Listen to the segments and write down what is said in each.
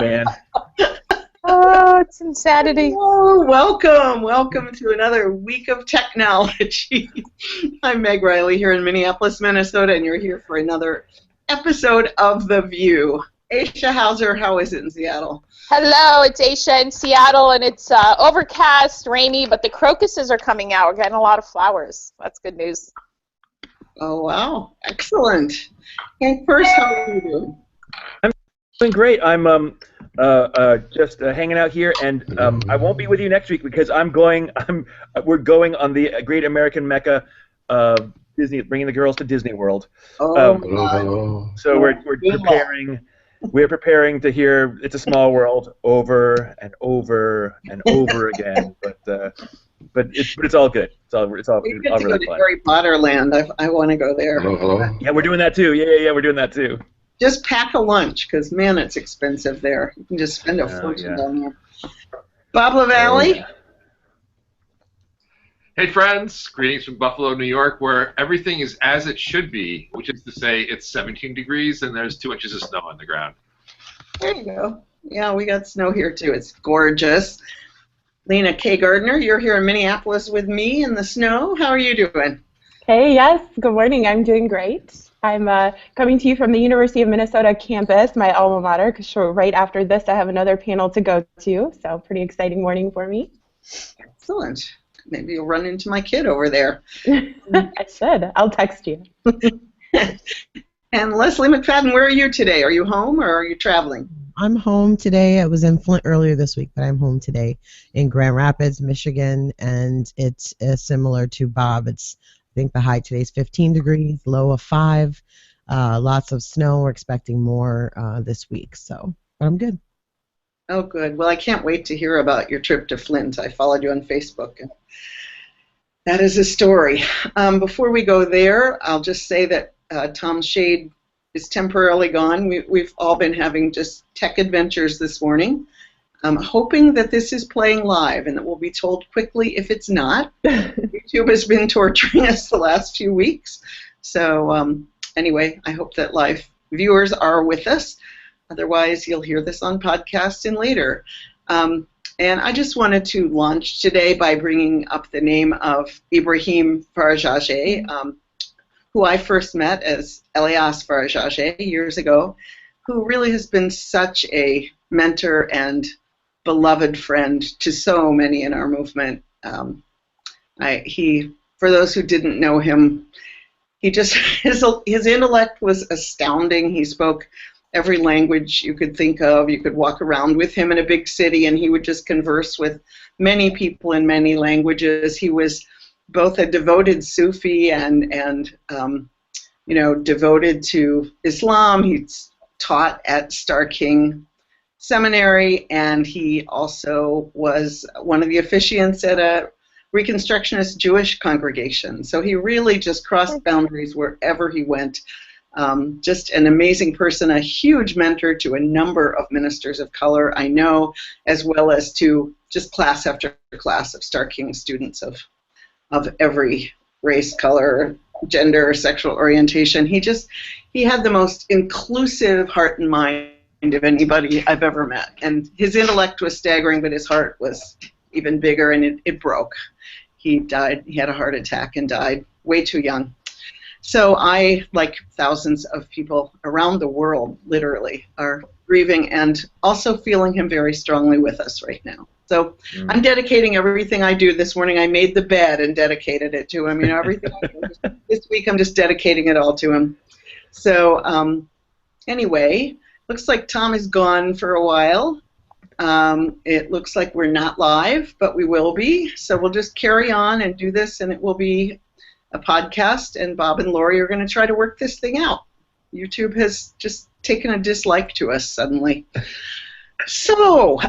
man. Oh, it's insanity. Oh, welcome to another week of technology. I'm Meg Riley here in Minneapolis, Minnesota, and you're here for another episode of The VUU. Aisha Hauser, how is it in Seattle? Hello, it's Aisha in Seattle, and it's overcast, rainy, but the crocuses are coming out. We're getting a lot of flowers. That's good news. Oh, wow. Excellent. And first, how are you doing? I'm doing great. I'm just hanging out here, and I won't be with you next week because we're going on the Great American Mecca of Disney, bringing the girls to Disney World. So we're preparing. We're preparing to hear "It's a Small World" over and over and over again, but it's all good. It's all We get to really go to fun. Harry Potter land. I want to go there. Hello. Yeah, we're doing that too. Yeah, we're doing that too. Just pack a lunch, because, man, it's expensive there. You can just spend a fortune down there. Bob LaValle? Hey, friends. Greetings from Buffalo, New York, where everything is as it should be, which is to say it's 17 degrees and there's 2 inches of snow on the ground. There you go. Yeah, we got snow here, too. It's gorgeous. Lena K. Gardner, you're here in Minneapolis with me in the snow. How are you doing? Hey, yes. Good morning. I'm doing great. I'm coming to you from the University of Minnesota campus, my alma mater, because right after this I have another panel to go to, so pretty exciting morning for me. Excellent. Maybe you'll run into my kid over there. I should. I'll text you. And Leslie McFadden, where are you today? Are you home or are you traveling? I'm home today. I was in Flint earlier this week, but I'm home today in Grand Rapids, Michigan, and it's similar to Bob. I think the high today is 15 degrees, low of 5. Lots of snow. We're expecting more this week, but I'm good. Oh, good. Well, I can't wait to hear about your trip to Flint. I followed you on Facebook, and that is a story. Before we go there, I'll just say that Tom Shade is temporarily gone. We've all been having just tech adventures this morning. I'm hoping that this is playing live and that we'll be told quickly if it's not. YouTube has been torturing us the last few weeks. So anyway, I hope that live viewers are with us. Otherwise, you'll hear this on podcast and later. And I just wanted to launch today by bringing up the name of Ibrahim Farajajeh, who I first met as Elias Farajajeh years ago, who really has been such a mentor and beloved friend to so many in our movement. For those who didn't know him, his intellect was astounding. He spoke every language you could think of. You could walk around with him in a big city and he would just converse with many people in many languages. He was both a devoted Sufi and devoted to Islam. He taught at Star King Seminary, and he also was one of the officiants at a Reconstructionist Jewish congregation. So he really just crossed boundaries wherever he went. Just an amazing person, a huge mentor to a number of ministers of color I know, as well as to just class after class of Star King students of every race, color, gender, sexual orientation. He had the most inclusive heart and mind of anybody I've ever met. And his intellect was staggering, but his heart was even bigger, and it broke. He died. He had a heart attack and died way too young. So I, like thousands of people around the world, literally, are grieving and also feeling him very strongly with us right now. So I'm dedicating everything I do this morning. I made the bed and dedicated it to him. Everything I do this week, I'm just dedicating it all to him. So anyway, looks like Tom is gone for a while. It looks like we're not live, but we will be. So we'll just carry on and do this, and it will be a podcast, and Bob and Lori are going to try to work this thing out. YouTube has just taken a dislike to us suddenly. So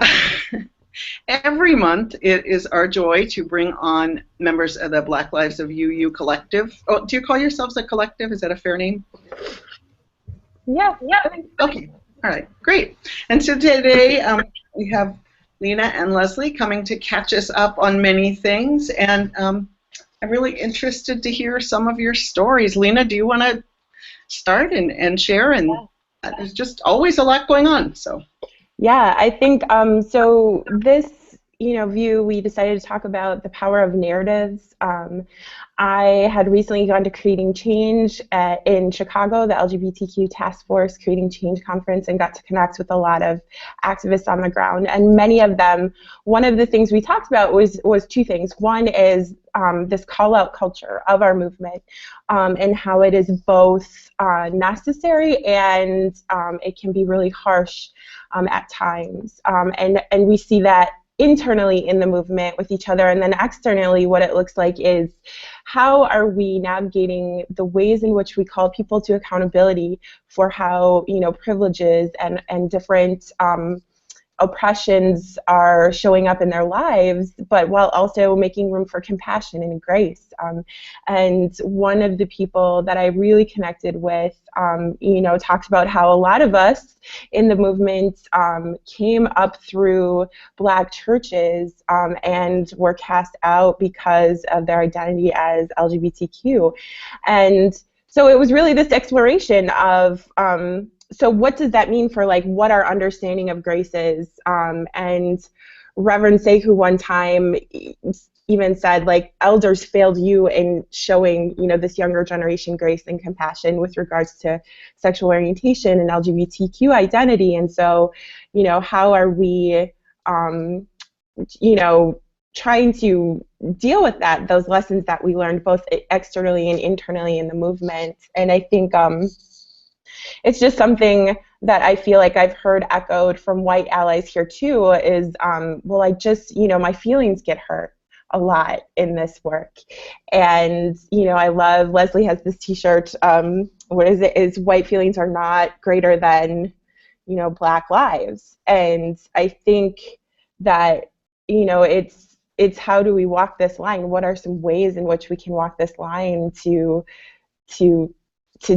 every month it is our joy to bring on members of the Black Lives of VUU collective. Oh, do you call yourselves a collective? Is that a fair name? Yeah. Okay. All right. Great. And so today we have Lena and Leslie coming to catch us up on many things, and I'm really interested to hear some of your stories. Lena, do you want to start and share? And there's just always a lot going on. So. Yeah, I think so. This, VUU, we decided to talk about the power of narratives. I had recently gone to Creating Change in Chicago, the LGBTQ Task Force Creating Change Conference, and got to connect with a lot of activists on the ground. And many of them, one of the things we talked about was two things. One is this call-out culture of our movement, and how it is both necessary and it can be really harsh at times. And we see that internally in the movement with each other, and then externally what it looks like is how are we navigating the ways in which we call people to accountability for how privileges and different oppressions are showing up in their lives, but while also making room for compassion and grace. And one of the people that I really connected with, talked about how a lot of us in the movement came up through Black churches and were cast out because of their identity as LGBTQ. And so it was really this exploration of so what does that mean for what our understanding of grace is? And Reverend Sekou one time even said elders failed you in showing this younger generation grace and compassion with regards to sexual orientation and LGBTQ identity. And so how are we trying to deal with those lessons that we learned both externally and internally in the movement? And I think it's just something that I feel like I've heard echoed from white allies here too is, well, I just, my feelings get hurt a lot in this work. And, I love, Leslie has this t-shirt, what is it, is white feelings are not greater than, Black lives. And I think that, it's how do we walk this line? What are some ways in which we can walk this line to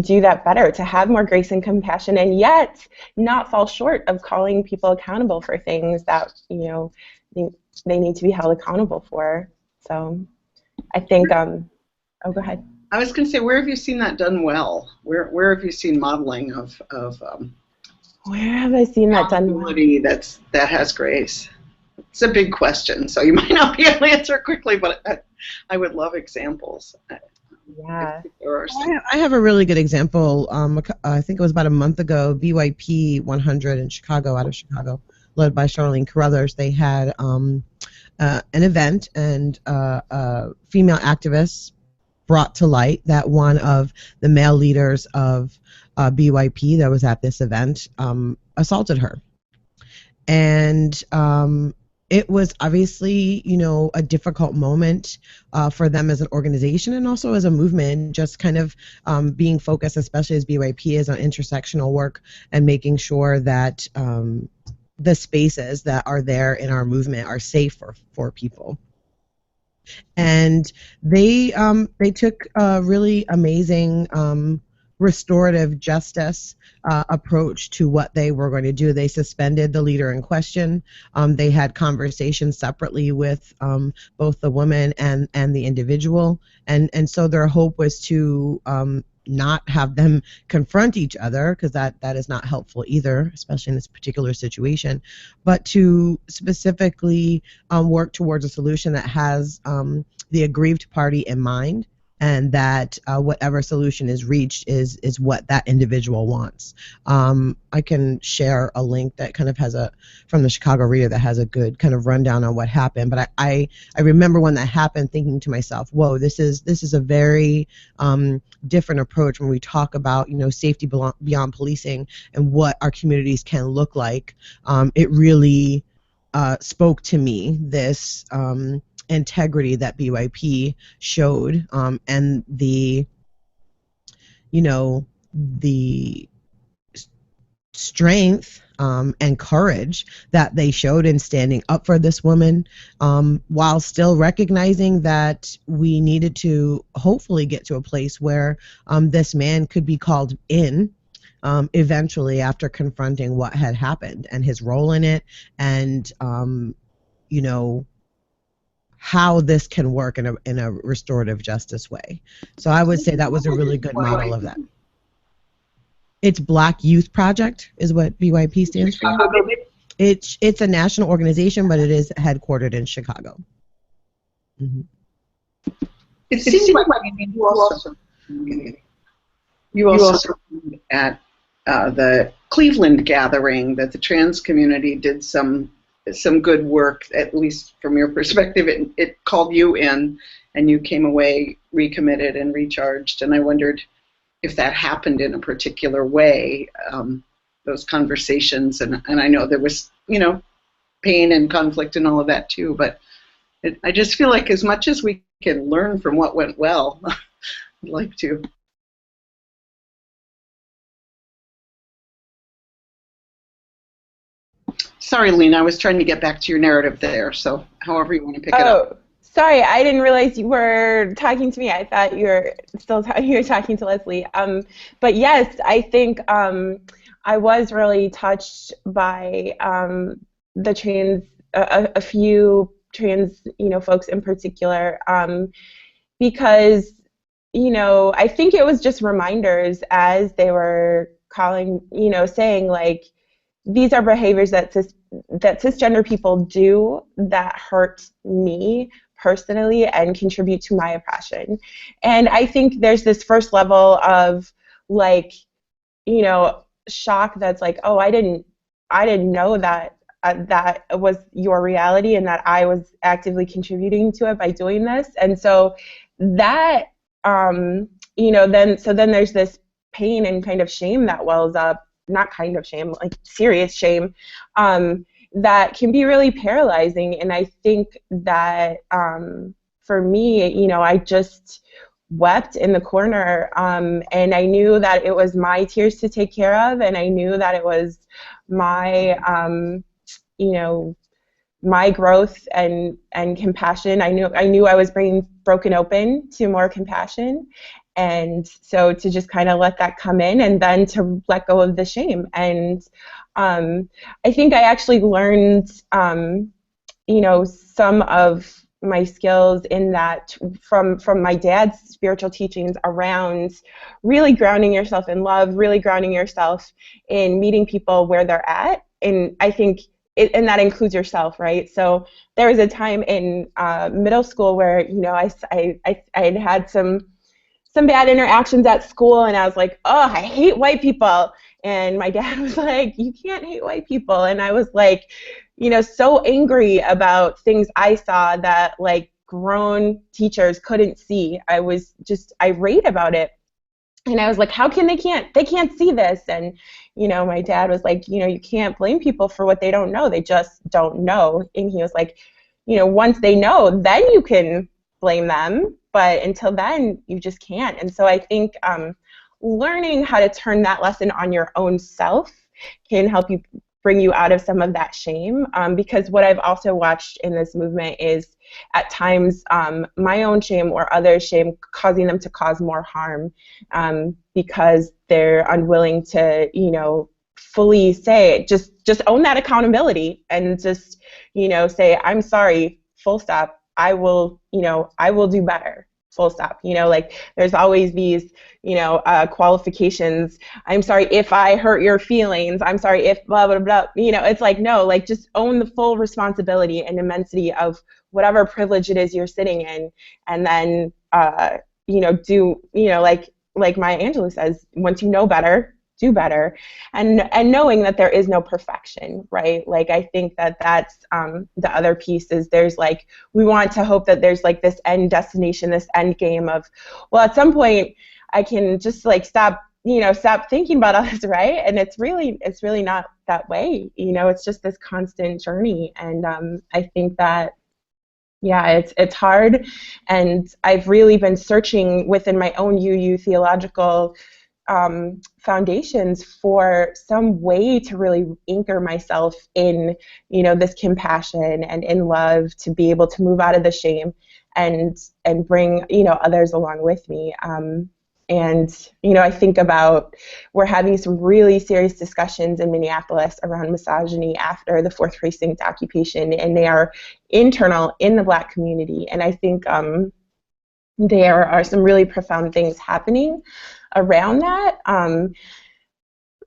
do that better, to have more grace and compassion, and yet not fall short of calling people accountable for things that they need to be held accountable for. So I think, oh, go ahead. I was going to say, where have you seen that done well? Where have you seen modeling of where have I seen that done well? That has grace? It's a big question, so you might not be able to answer quickly, but I would love examples. Yeah. I have a really good example. I think it was about a month ago, VYP 100 in Chicago, out of Chicago, led by Charlene Carruthers. They had an event, and female activists brought to light that one of the male leaders of BYP that was at this event assaulted her. And it was obviously, a difficult moment for them as an organization and also as a movement, just kind of being focused, especially as BYP is on intersectional work and making sure that the spaces that are there in our movement are safe for people. And they took a really amazing restorative justice approach to what they were going to do. They suspended the leader in question. They had conversations separately with both the woman and the individual, and so their hope was to not have them confront each other, because that is not helpful either, especially in this particular situation, but to specifically work towards a solution that has the aggrieved party in mind, and that whatever solution is reached is what that individual wants. I can share a link that kind of has from the Chicago Reader that has a good kind of rundown on what happened. But I remember when that happened thinking to myself, whoa, this is a very different approach when we talk about safety beyond policing and what our communities can look like. It really spoke to me, this integrity that BYP showed, and the strength and courage that they showed in standing up for this woman, while still recognizing that we needed to hopefully get to a place where this man could be called in eventually after confronting what had happened and his role in it, and how this can work in a restorative justice way. So I would say that was a really good model of that. It's Black Youth Project is what BYP stands for. It's a national organization, but it is headquartered in Chicago. Mm-hmm. It seems like you also at the Cleveland gathering that the trans community did some good work, at least from your perspective. It called you in, and you came away recommitted and recharged. And I wondered if that happened in a particular way, those conversations. And I know there was, pain and conflict and all of that too. But I just feel like as much as we can learn from what went well, I'd like to. Sorry, Lena, I was trying to get back to your narrative there, so however you want to pick it up. Sorry, I didn't realize you were talking to me. I thought you were still talking to Leslie. But yes, I think I was really touched by the trans, a few trans, folks in particular, because, I think it was just reminders as they were calling, saying like, these are behaviors that cisgender people do that hurt me personally and contribute to my oppression. And I think there's this first level of like, shock that's like, oh, I didn't know that that was your reality and that I was actively contributing to it by doing this. And so that, then there's this pain and kind of shame that wells up, not kind of shame, like serious shame, that can be really paralyzing. And I think that for me, I just wept in the corner, and I knew that it was my tears to take care of, and I knew that it was my, my growth and compassion. I knew I was bringing Broken Open to more compassion. And so to just kind of let that come in and then to let go of the shame. And I think I actually learned, some of my skills in that from my dad's spiritual teachings around really grounding yourself in love, really grounding yourself in meeting people where they're at. And I think and that includes yourself, right? So there was a time in middle school where, I had some bad interactions at school, and I was like, oh, I hate white people. And my dad was like, you can't hate white people. And I was like, so angry about things I saw that like grown teachers couldn't see. I was just irate about it. And I was like, how can they can't see this? And, my dad was like, you can't blame people for what they don't know. They just don't know. And he was like, once they know, then you can blame them. But until then, you just can't. And so I think learning how to turn that lesson on your own self can help you bring you out of some of that shame. Because what I've also watched in this movement is at times my own shame or others' shame causing them to cause more harm because they're unwilling to, fully say, just own that accountability and just, say, I'm sorry, full stop. I will do better. Full stop. Like there's always these, qualifications. I'm sorry if I hurt your feelings. I'm sorry if blah, blah, blah. It's like, no, like just own the full responsibility and immensity of whatever privilege it is you're sitting in. And then, like Maya Angelou says, once you know better, do better, and knowing that there is no perfection, right? Like I think that's the other piece is there's like we want to hope that there's like this end destination, this end game of, well, at some point I can just like stop thinking about all this, right? And it's really not that way. It's just this constant journey, and I think that it's hard, and I've really been searching within my own UU theological foundations for some way to really anchor myself in, this compassion and in love to be able to move out of the shame and bring, others along with me. I think about we're having some really serious discussions in Minneapolis around misogyny after the 4th Precinct occupation, and they are internal in the Black community. And I think there are some really profound things happening around that.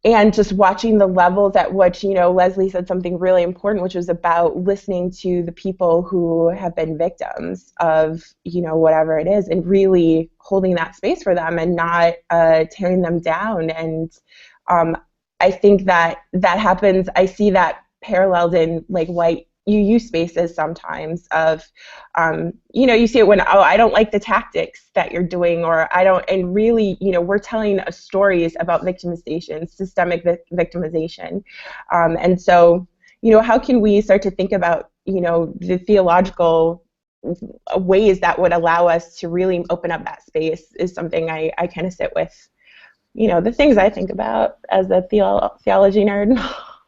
and just watching the levels at which, Leslie said something really important, which was about listening to the people who have been victims of, whatever it is, and really holding that space for them and not tearing them down. And I think that happens. I see that paralleled in like white UU spaces sometimes of, you see it when, I don't like the tactics that you're doing, or I don't, and really, we're telling stories about victimization, systemic victimization. And so, how can we start to think about, the theological ways that would allow us to really open up that space is something I kind of sit with, the things I think about as a theology nerd.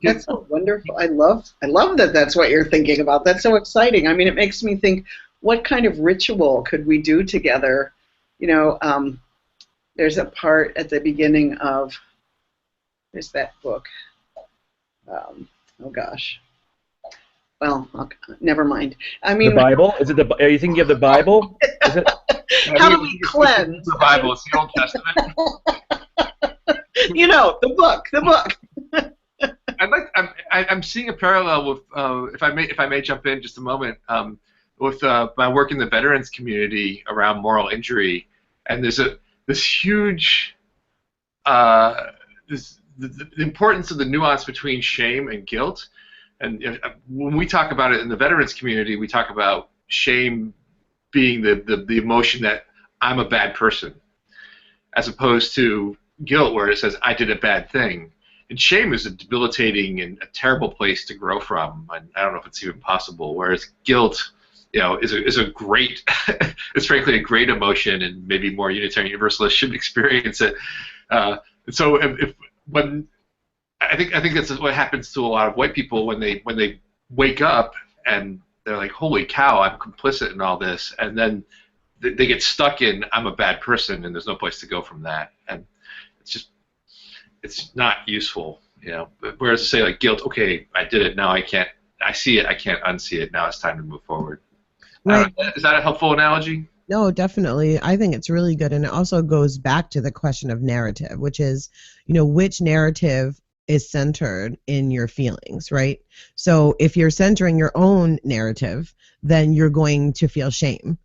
That's so wonderful. I love that that's what you're thinking about. That's so exciting. I mean, it makes me think, what kind of ritual could we do together? There's a part at the beginning of, there's that book. Oh gosh. Well, never mind. I mean, the Bible? Is it are you thinking of the Bible? Is it? How do we cleanse? The Bible. It's the Old Testament. The book. I'm seeing a parallel with, if I may jump in just a moment, with my work in the veterans community around moral injury, and there's this huge the importance of the nuance between shame and guilt. And when we talk about it in the veterans community, we talk about shame being the emotion that I'm a bad person, as opposed to guilt where it says I did a bad thing. And shame is a debilitating and a terrible place to grow from, and I don't know if it's even possible. Whereas guilt, is a great, it's frankly a great emotion, and maybe more Unitarian Universalists should experience it. So when I think that's what happens to a lot of white people when they wake up and they're like, holy cow, I'm complicit in all this, and then they get stuck in I'm a bad person, and there's no place to go from that, and it's not useful, Whereas to say like guilt, okay, I did it, now I see it, I can't unsee it, now it's time to move forward. Right. Is that a helpful analogy? No, definitely. I think it's really good, and it also goes back to the question of narrative, which is, which narrative is centered in your feelings, right? So if you're centering your own narrative, then you're going to feel shame.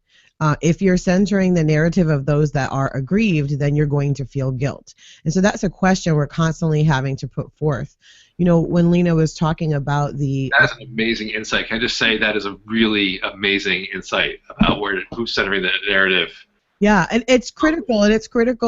If you're centering the narrative of those that are aggrieved, then you're going to feel guilt. And so that's a question we're constantly having to put forth. When Lena was talking about the... That is an amazing insight. Can I just say that is a really amazing insight about who's centering the narrative. Yeah, and it's critical,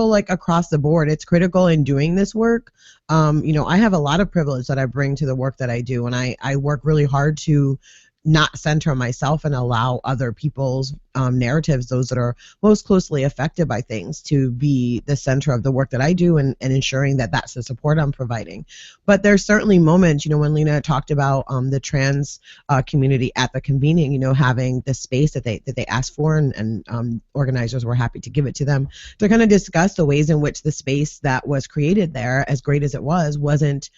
like across the board. It's critical in doing this work. I have a lot of privilege that I bring to the work that I do, and I work really hard to not center myself and allow other people's narratives, those that are most closely affected by things, to be the center of the work that I do, and ensuring that that's the support I'm providing. But there's certainly moments, when Lena talked about the trans community at the convening, having the space that they asked for, and organizers were happy to give it to them to kind of discuss the ways in which the space that was created there, as great as it wasn't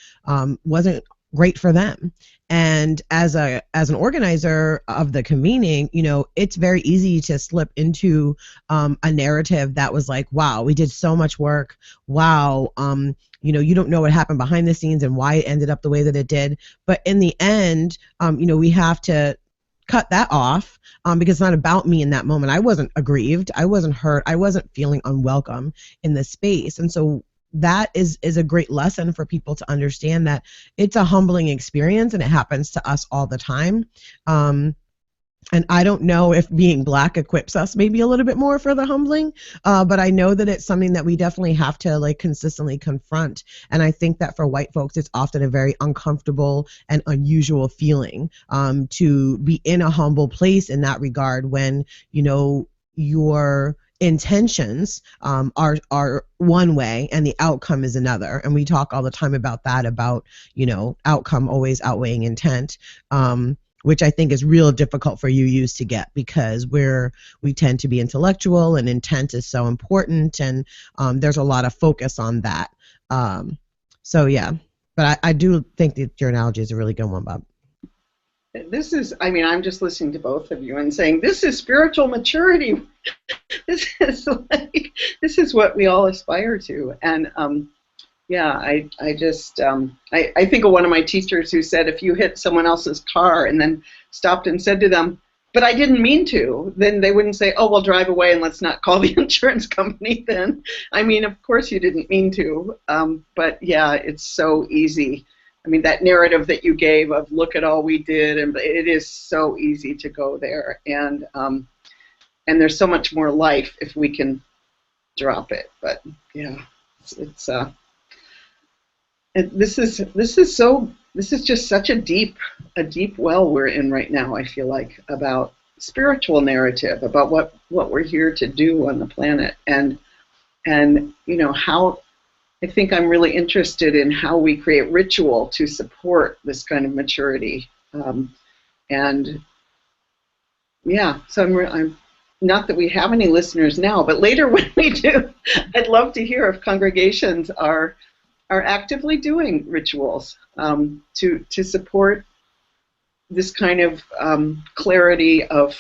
great for them. And as an organizer of the convening, it's very easy to slip into a narrative that was like, wow, we did so much work. Wow, you don't know what happened behind the scenes and why it ended up the way that it did. But in the end, we have to cut that off because it's not about me in that moment. I wasn't aggrieved. I wasn't hurt. I wasn't feeling unwelcome in the space. And so that is a great lesson for people to understand that it's a humbling experience, and it happens to us all the time. And I don't know if being Black equips us maybe a little bit more for the humbling, but I know that it's something that we definitely have to consistently confront. And I think that for white folks, it's often a very uncomfortable and unusual feeling to be in a humble place in that regard when, your intentions are one way and the outcome is another. And we talk all the time about that, about, outcome always outweighing intent, which I think is real difficult for UUs to get, because we tend to be intellectual, and intent is so important, and there's a lot of focus on that. So yeah, but I do think that your analogy is a really good one, Bob. This is, I'm just listening to both of you and saying, this is spiritual maturity. This is what we all aspire to. And, Yeah, I just I think of one of my teachers who said if you hit someone else's car and then stopped and said to them, but I didn't mean to, then they wouldn't say, oh, well, drive away and let's not call the insurance company then. I mean, of course you didn't mean to, but yeah, it's so easy. I mean, that narrative that you gave of look at all we did, and it is so easy to go there, and there's so much more life if we can drop it. But yeah, it's and this is just such a deep well we're in right now. I feel like about spiritual narrative, about what we're here to do on the planet, and you know how. I think I'm really interested in how we create ritual to support this kind of maturity, and yeah. So I'm not that we have any listeners now, but later when we do, I'd love to hear if congregations are actively doing rituals to support this kind of clarity of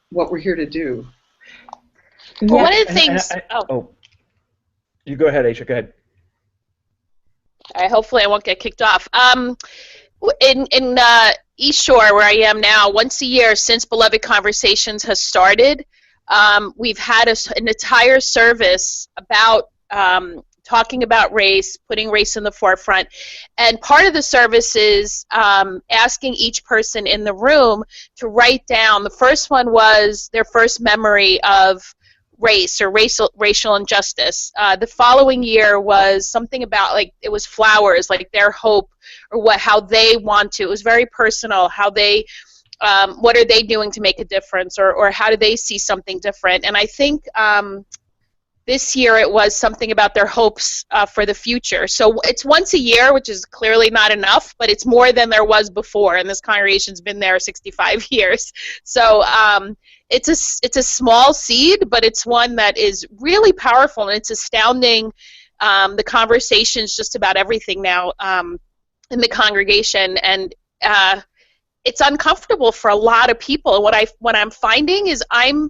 what we're here to do. Well, one of the things. You go ahead, Aisha. Go ahead. Hopefully I won't get kicked off. In East Shore, where I am now, once a year since Beloved Conversations has started, we've had an entire service about talking about race, putting race in the forefront. And part of the service is asking each person in the room to write down. The first one was their first memory of race or racial injustice. The following year was something about, like, it was flowers, like their hope or how they want to. It was very personal, how they, what are they doing to make a difference, or how do they see something different. And I think this year it was something about their hopes for the future. So it's once a year, which is clearly not enough, but it's more than there was before, and this congregation's been there 65 years. So it's a small seed, but it's one that is really powerful, and it's astounding, the conversations just about everything now in the congregation, and it's uncomfortable for a lot of people. And what I'm finding is I'm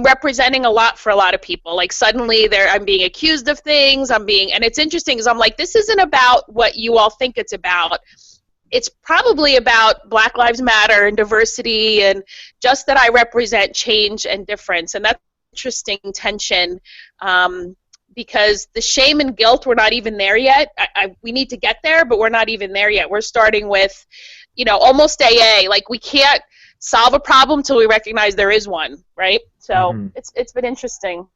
representing a lot for a lot of people. Like, suddenly I'm being accused of things, and it's interesting because I'm like, this isn't about what you all think it's about. It's probably about Black Lives Matter and diversity, and just that I represent change and difference. And that's an interesting tension, because the shame and guilt, we're not even there yet. We need to get there, but we're not even there yet. We're starting with, almost AA. Like, we can't solve a problem until we recognize there is one, right? So it's been interesting.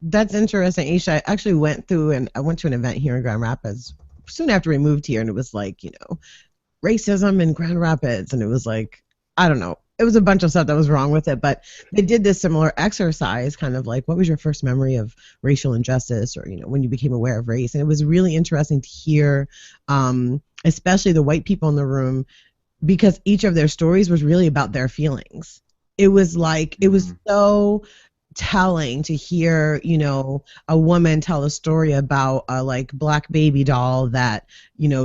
That's interesting, Aisha. I actually went to an event here in Grand Rapids soon after we moved here, and it was like, racism in Grand Rapids, and it was like, I don't know, it was a bunch of stuff that was wrong with it, but they did this similar exercise, kind of like, what was your first memory of racial injustice, or when you became aware of race? And it was really interesting to hear, especially the white people in the room, because each of their stories was really about their feelings. It was like, it was so telling to hear, a woman tell a story about a black baby doll that,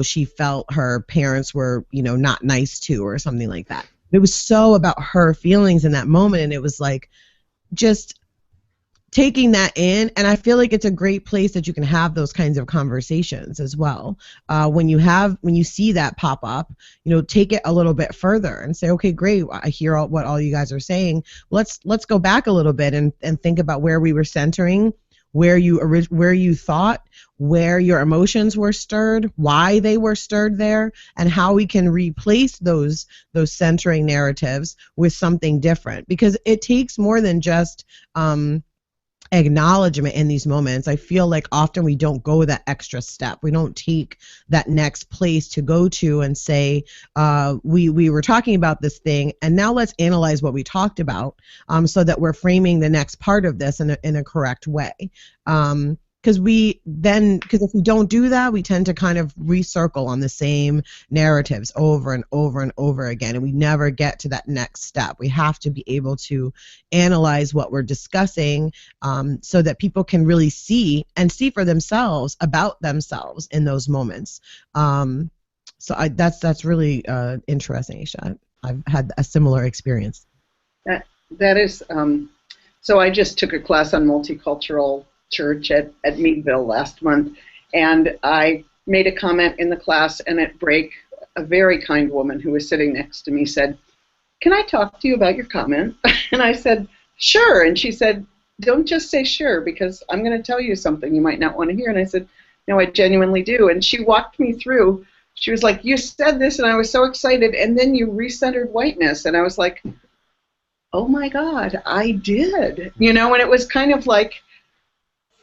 she felt her parents were, not nice to, or something like that. It was so about her feelings in that moment, and it was like just taking that in, and I feel like it's a great place that you can have those kinds of conversations as well. When you see that pop up, take it a little bit further and say, okay, great, I hear what all you guys are saying. Let's go back a little bit and think about where we were centering, where you thought, where your emotions were stirred, why they were stirred there, and how we can replace those centering narratives with something different. Because it takes more than just acknowledgement in these moments. I feel like often we don't go that extra step. We don't take that next place to go to and say, we were talking about this thing, and now let's analyze what we talked about, so that we're framing the next part of this in a correct way. Because if we don't do that, we tend to kind of recircle on the same narratives over and over and over again, and we never get to that next step. We have to be able to analyze what we're discussing, so that people can really see for themselves about themselves in those moments. So that's really interesting, Aisha. I've had a similar experience. That is So I just took a class on multicultural church at Meadville last month, and I made a comment in the class, and at break, a very kind woman who was sitting next to me said, "Can I talk to you about your comment?" And I said, "Sure." And she said, "Don't just say sure, because I'm going to tell you something you might not want to hear." And I said, "No, I genuinely do." And she walked me through. She was like, "You said this, and I was so excited, and then you recentered whiteness." And I was like, "Oh my God, I did." You know, and it was kind of like,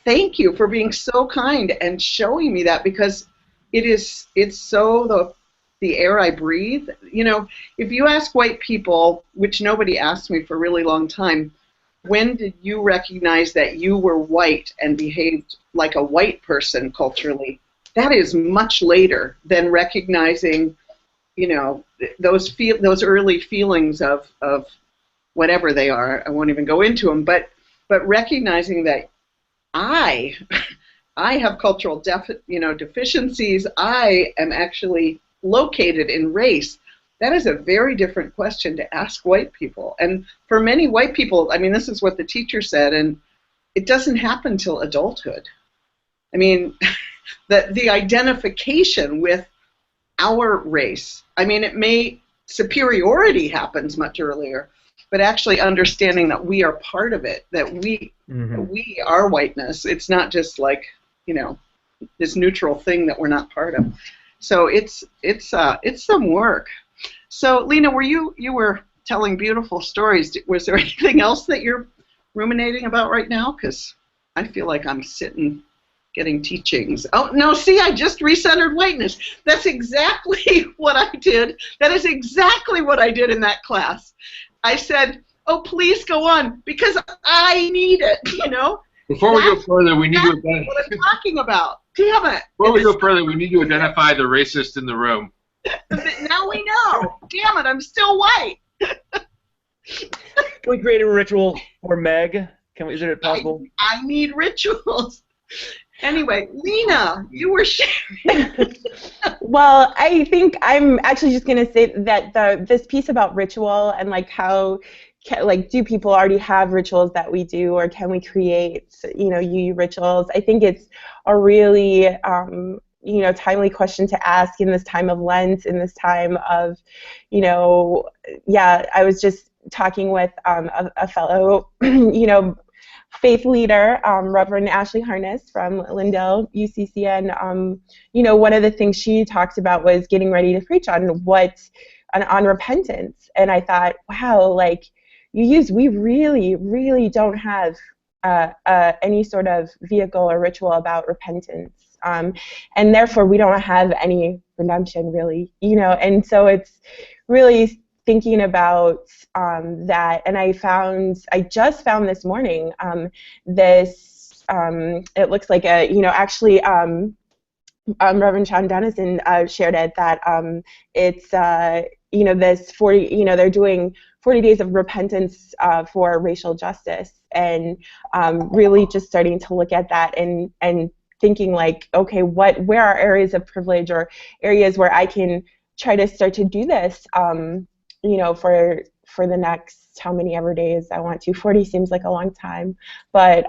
thank you for being so kind and showing me that, because it's so the air I breathe. You know, if you ask white people, which nobody asked me for a really long time, when did you recognize that you were white and behaved like a white person culturally? That is much later than recognizing, you know, those early feelings of whatever they are. I won't even go into them, but recognizing that I have cultural deficiencies. I am actually located in race. That is a very different question to ask white people. And for many white people, I mean, this is what the teacher said, and it doesn't happen till adulthood. I mean, the identification with our race, I mean, superiority happens much earlier, but actually understanding that we are part of it, that we are whiteness. It's not just like, you know, this neutral thing that we're not part of. So it's some work. So Lena, you were telling beautiful stories. Was there anything else that you're ruminating about right now? Because I feel like I'm sitting getting teachings. Oh no, see, I just recentered whiteness. That's exactly what I did. That is exactly what I did in that class. I said, "Oh, please go on, because I need it." You know. Before we go further, we need to identify what I'm talking about. Damn it! Before we go further, we need to identify the racist in the room. Now we know. Damn it! I'm still white. Can we create a ritual for Meg? Is it possible? I need rituals. Anyway, Lena, you were sharing. Well, I think I'm actually just going to say that this piece about ritual and like how, like, do people already have rituals that we do, or can we create, you know, UU rituals? I think it's a really, you know, timely question to ask in this time of Lent, in this time of, you know, yeah, I was just talking with a fellow, you know, faith leader, Reverend Ashley Harness from Lindell, UCC, and you know, one of the things she talked about was getting ready to preach on on repentance, and I thought, wow, like we really don't have any sort of vehicle or ritual about repentance, and therefore we don't have any redemption, really, you know, and so it's really thinking about that, and I just found this morning this, it looks like a, you know, actually Reverend Sean Dennison shared it, that it's, you know, this 40, you know, they're doing 40 days of repentance for racial justice, and really just starting to look at that and thinking like, okay, where are areas of privilege or areas where I can try to start to do this, you know, for the next how many ever days I want to. 40 seems like a long time, but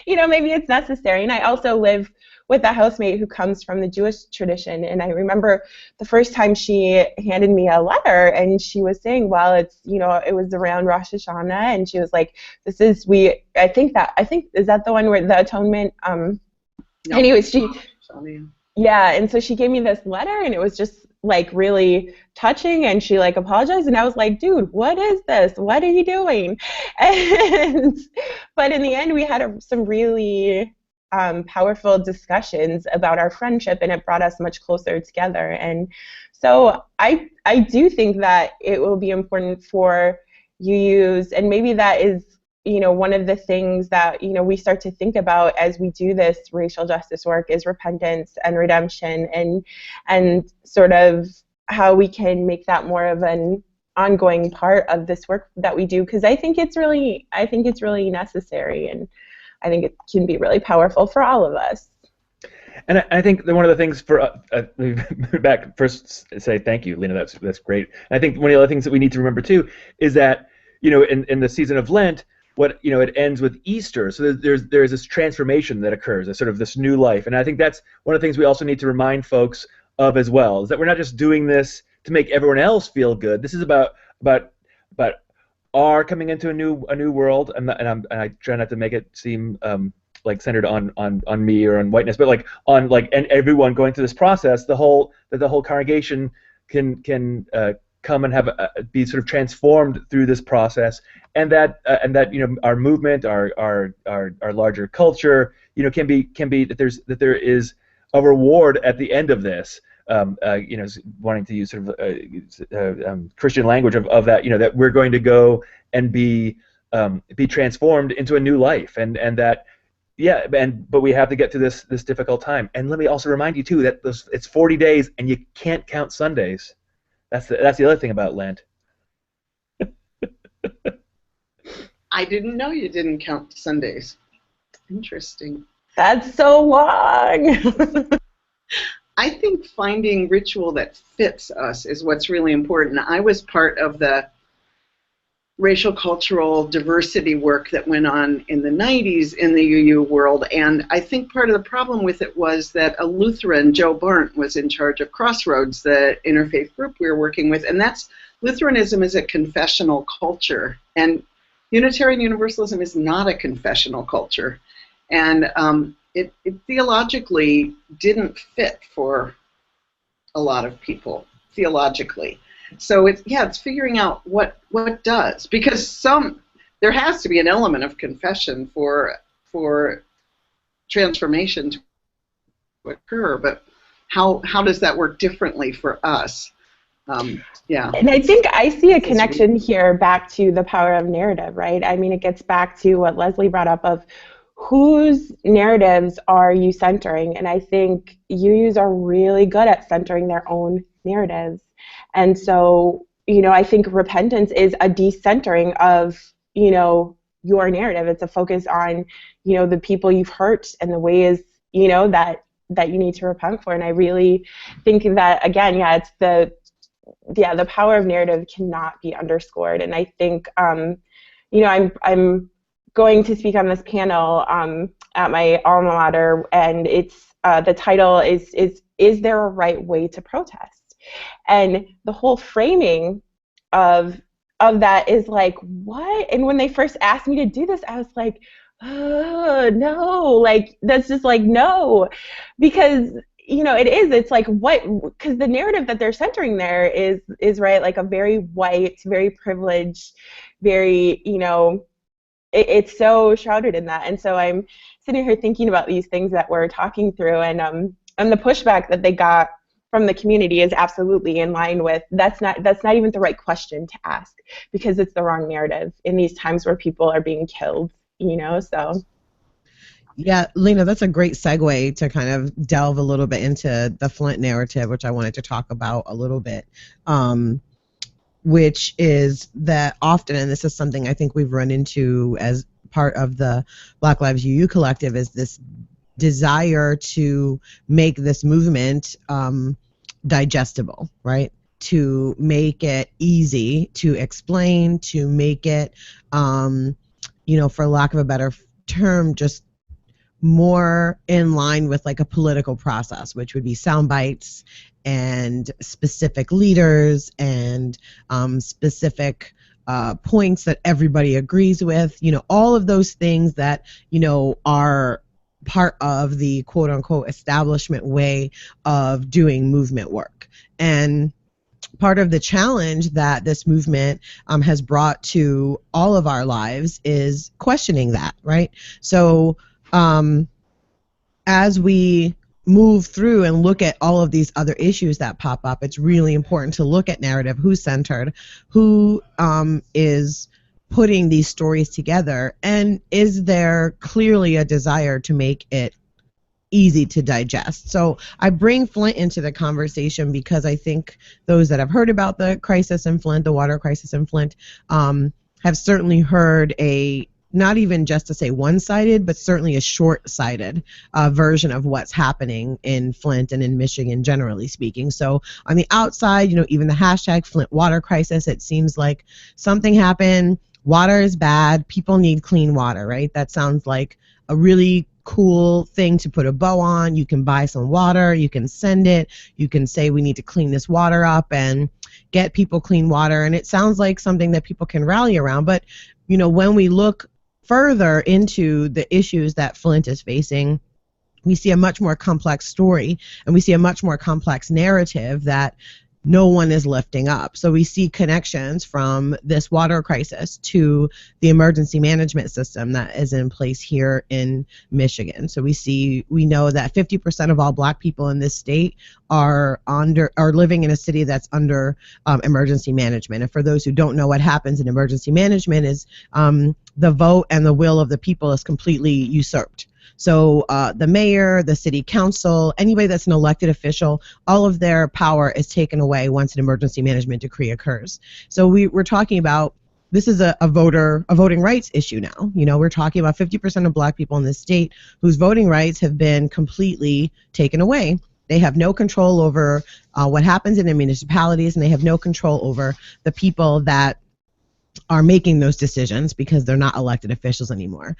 you know, maybe it's necessary. And I also live with a housemate who comes from the Jewish tradition, and I remember the first time she handed me a letter, and she was saying, well, it's, you know, it was around Rosh Hashanah, and she was like, is that the one where the atonement, No. anyways, yeah, and so she gave me this letter, and it was just like really touching, and she like apologized, and I was like, dude, what is this? What are you doing? And but in the end, we had some really powerful discussions about our friendship, and it brought us much closer together. And so I do think that it will be important for UUs, and maybe that is, you know, one of the things that, you know, we start to think about as we do this racial justice work is repentance and redemption, and sort of how we can make that more of an ongoing part of this work that we do, because I think it's really necessary, and I think it can be really powerful for all of us. And I think that one of the things for back first say thank you, Lena. That's great. And I think one of the other things that we need to remember too is that in the season of Lent, it ends with Easter. So there's this transformation that occurs, a sort of this new life. And I think that's one of the things we also need to remind folks of as well, is that we're not just doing this to make everyone else feel good. This is about our coming into a new world, and I try not to make it seem like centered on me or on whiteness, but like on and everyone going through this process. The whole congregation can come and be sort of transformed through this process, and that our movement, our larger culture, can be that there is a reward at the end of this. Wanting to use sort of Christian language of that, that we're going to go and be transformed into a new life, and that, but we have to get to this difficult time. And let me also remind you too that it's 40 days, and you can't count Sundays. That's the other thing about Lent. I didn't know you didn't count Sundays. Interesting. That's so long. I think finding ritual that fits us is what's really important. I was part of the racial cultural diversity work that went on in the 90s in the UU world, and I think part of the problem with it was that a Lutheran, Joe Barnt, was in charge of Crossroads, the interfaith group we were working with, and Lutheranism is a confessional culture, and Unitarian Universalism is not a confessional culture, and it theologically didn't fit for a lot of people, theologically. So it's figuring out what does, because there has to be an element of confession for transformation to occur, but how does that work differently for us? And I think I see a connection here back to the power of narrative, right? I mean, it gets back to what Leslie brought up of whose narratives are you centering? And I think UUs are really good at centering their own narratives. And so, I think repentance is a decentering of, your narrative. It's a focus on, the people you've hurt and the ways, that you need to repent for. And I really think that, again, it's the power of narrative cannot be underscored. And I think, I'm going to speak on this panel at my alma mater, and it's the title is there a right way to protest? And the whole framing of that is like, what? And when they first asked me to do this, I was like, oh, no, like that's just like no, because it's like what, because the narrative that they're centering there is right, like a very white, very privileged, very it's so shrouded in that. And so I'm sitting here thinking about these things that we're talking through, and the pushback that they got from the community is absolutely in line with that's not even the right question to ask, because it's the wrong narrative in these times where people are being killed, so. Yeah, Lena, that's a great segue to kind of delve a little bit into the Flint narrative, which I wanted to talk about a little bit, which is that often, and this is something I think we've run into as part of the Black Lives UU collective, is this desire to make this movement digestible, right? To make it easy to explain, to make it, for lack of a better term, just more in line with like a political process, which would be sound bites and specific leaders and specific points that everybody agrees with, all of those things that, are part of the quote-unquote establishment way of doing movement work. And part of the challenge that this movement has brought to all of our lives is questioning that, right? So as we move through and look at all of these other issues that pop up, it's really important to look at narrative, who's centered, who is putting these stories together, and is there clearly a desire to make it easy to digest. So I bring Flint into the conversation because I think those that have heard about the crisis in Flint, the water crisis in Flint, have certainly heard a, not even just to say one-sided, but certainly a short-sighted version of what's happening in Flint and in Michigan, generally speaking. So on the outside, even the hashtag Flint water crisis, it seems like something happened, water is bad, people need clean water, right? That sounds like a really cool thing to put a bow on. You can buy some water, you can send it, you can say we need to clean this water up and get people clean water, and it sounds like something that people can rally around. But when we look further into the issues that Flint is facing, we see a much more complex story, and we see a much more complex narrative that no one is lifting up. So we see connections from this water crisis to the emergency management system that is in place here in Michigan. So we know that 50% of all Black people in this state are living in a city that's under emergency management. And for those who don't know, what happens in emergency management is the vote and the will of the people is completely usurped. So the mayor, the city council, anybody that's an elected official, all of their power is taken away once an emergency management decree occurs. So we're talking about, this is a voting rights issue now. We're talking about 50% of Black people in this state whose voting rights have been completely taken away. They have no control over what happens in their municipalities, and they have no control over the people that are making those decisions because they're not elected officials anymore.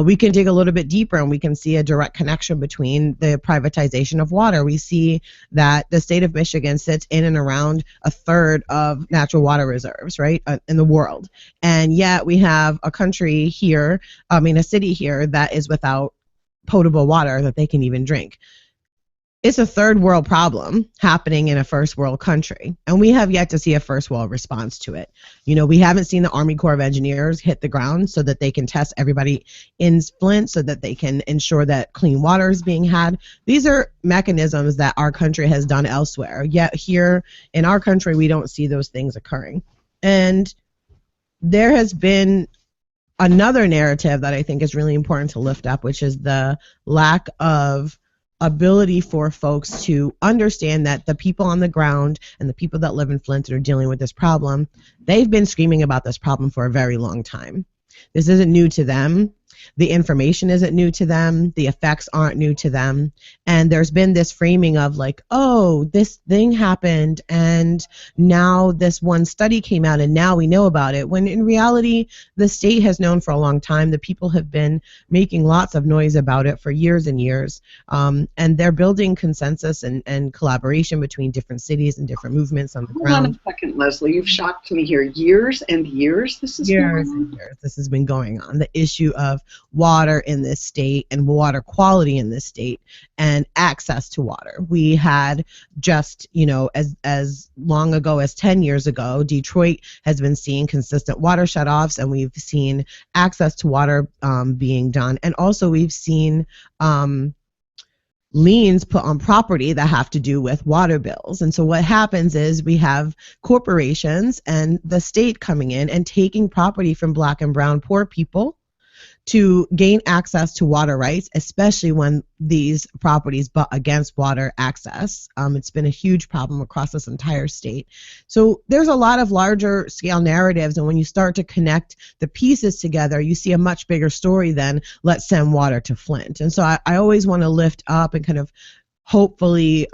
We can dig a little bit deeper, and we can see a direct connection between the privatization of water. We see that the state of Michigan sits in and around a third of natural water reserves, right, in the world. And yet we have a country here, a city here that is without potable water that they can even drink. It's a third world problem happening in a first world country, and we have yet to see a first world response to it. We haven't seen the Army Corps of Engineers hit the ground so that they can test everybody in Flint, so that they can ensure that clean water is being had. These are mechanisms that our country has done elsewhere, yet here in our country we don't see those things occurring. And there has been another narrative that I think is really important to lift up, which is the lack of ability for folks to understand that the people on the ground and the people that live in Flint that are dealing with this problem, they've been screaming about this problem for a very long time. This isn't new to them. The information isn't new to them. The effects aren't new to them. And there's been this framing of like, oh, this thing happened and now this one study came out and now we know about it. When in reality, the state has known for a long time. The people have been making lots of noise about it for years and years. And they're building consensus and collaboration between different cities and different movements on the ground. Hold on a second, Leslie. You've shocked me here. Years and years this has been going on? Years. This has been going on. The issue of water in this state and water quality in this state and access to water. We had just, as long ago as 10 years ago, Detroit has been seeing consistent water shutoffs, and we've seen access to water being done. And also we've seen liens put on property that have to do with water bills. And so what happens is we have corporations and the state coming in and taking property from Black and brown poor people to gain access to water rights, especially when these properties butt against water access. It's been a huge problem across this entire state. So there's a lot of larger scale narratives, and when you start to connect the pieces together, you see a much bigger story than let's send water to Flint. And so I always want to lift up and kind of hopefully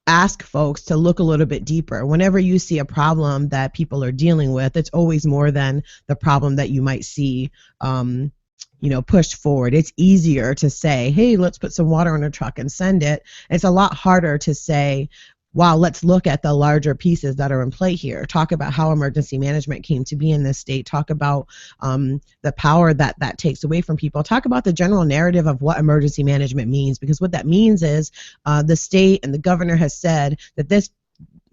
ask folks to look a little bit deeper. Whenever you see a problem that people are dealing with, it's always more than the problem that you might see pushed forward. It's easier to say, hey, let's put some water in a truck and send it. It's a lot harder to say, wow, let's look at the larger pieces that are in play here. Talk about how emergency management came to be in this state. Talk about the power that takes away from people. Talk about the general narrative of what emergency management means, because what that means is the state and the governor has said that this